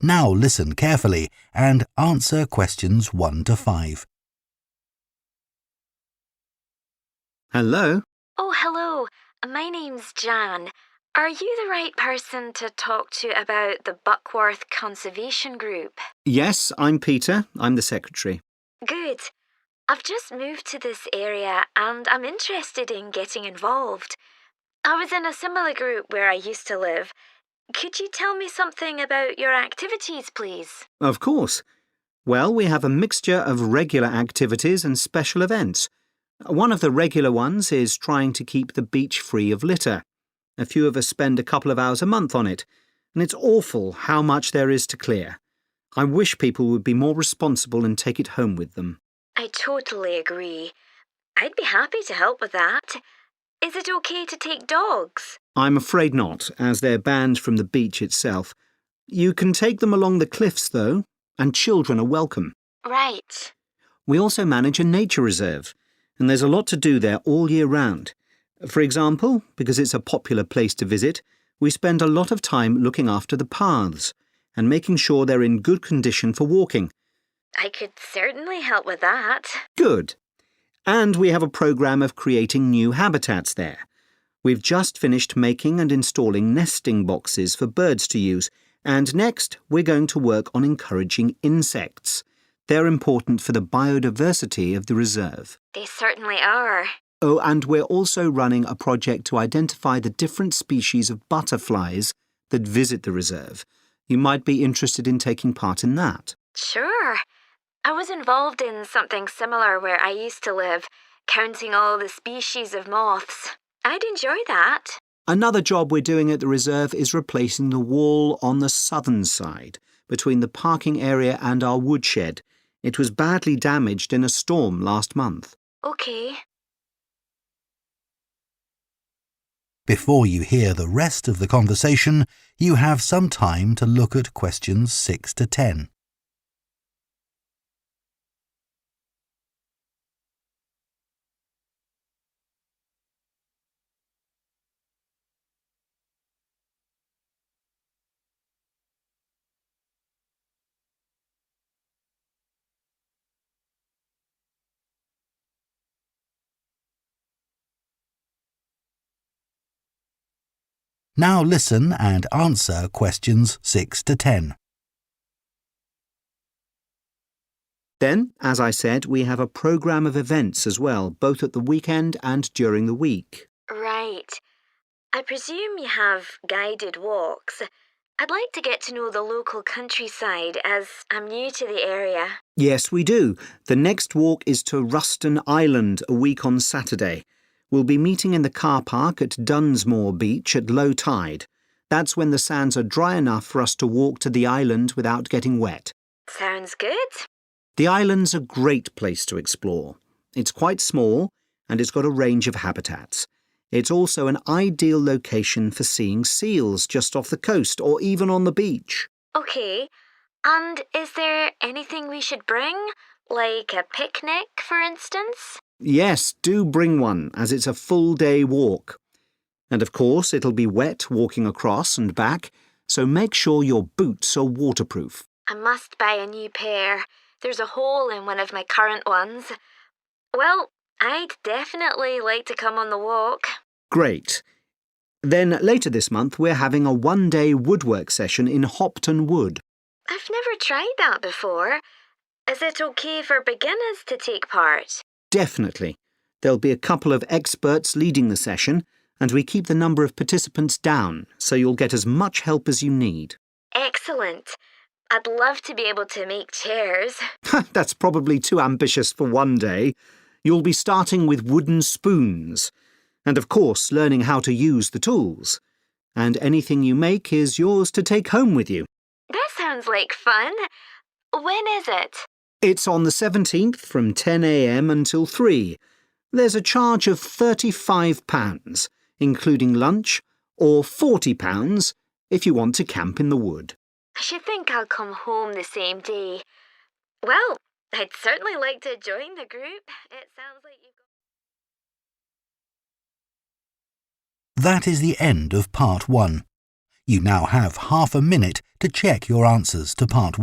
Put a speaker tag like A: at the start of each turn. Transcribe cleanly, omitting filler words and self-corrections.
A: Now listen carefully and answer questions 1 to 5.
B: Hello?
C: Oh, hello. My name's Jan. Are you the right person to talk to about the Buckworth Conservation Group?
B: Yes, I'm Peter. I'm the secretary.
C: Good. I've just moved to this area and I'm interested in getting involved. I was in a similar group where I used to live. Could you tell me something about your activities, please?
B: Of course. Well, we have a mixture of regular activities and special events. One of the regular ones is trying to keep the beach free of litter. A few of us spend a couple of hours a month on it, and it's awful how much there is to clear. I wish people would be more responsible and take it home with them.
C: I totally agree. I'd be happy to help with that. Is it okay to take dogs?
B: I'm afraid not, as they're banned from the beach itself. You can take them along the cliffs, though, and children are welcome.
C: Right.
B: We also manage a nature reserve, and there's a lot to do there all year round. For example, because it's a popular place to visit, we spend a lot of time looking after the paths and making sure they're in good condition for walking.
C: I could certainly help with that.
B: Good. And we have a programme of creating new habitats there. We've just finished making and installing nesting boxes for birds to use, and next we're going to work on encouraging insects. They're important for the biodiversity of the reserve.
C: They certainly are.
B: Oh, and we're also running a project to identify the different species of butterflies that visit the reserve. You might be interested in taking part in that.
C: Sure. I was involved in something similar where I used to live, counting all the species of moths. I'd enjoy that.
B: Another job we're doing at the reserve is replacing the wall on the southern side, between the parking area and our woodshed. It was badly damaged in a storm last month.
C: Okay.
A: Before you hear the rest of the conversation, you have some time to look at questions 6 to 10. Now listen and answer questions 6 to 10.
B: Then, as I said, we have a programme of events as well, both at the weekend and during the week.
C: Right. I presume you have guided walks. I'd like to get to know the local countryside as I'm new to the area.
B: Yes, we do. The next walk is to Ruston Island a week on Saturday. We'll be meeting in the car park at Dunsmore Beach at low tide. That's when the sands are dry enough for us to walk to the island without getting wet.
C: Sounds good.
B: The island's a great place to explore. It's quite small and it's got a range of habitats. It's also an ideal location for seeing seals just off the coast or even on the beach.
C: Okay. And is there anything we should bring? Like a picnic, for instance?
B: Yes, do bring one, as it's a full-day walk. And of course, it'll be wet walking across and back, so make sure your boots are waterproof.
C: I must buy a new pair. There's a hole in one of my current ones. Well, I'd definitely like to come on the walk.
B: Great. Then later this month, we're having a one-day woodwork session in Hopton Wood.
C: I've never tried that before. Is it okay for beginners to take part?
B: Definitely. There'll be a couple of experts leading the session, and we keep the number of participants down, so you'll get as much help as you need.
C: Excellent. I'd love to be able to make chairs.
B: That's probably too ambitious for one day. You'll be starting with wooden spoons, and of course learning how to use the tools. And anything you make is yours to take home with you.
C: That sounds like fun. When is it?
B: It's on the 17th from 10 a.m. until 3. There's a charge of £35, including lunch, or £40 if you want to camp in the wood.
C: I should think I'll come home the same day. Well, I'd certainly like to join the group. It sounds like you've got...
A: That is the end of part 1. You now have half a minute to check your answers to Part 1.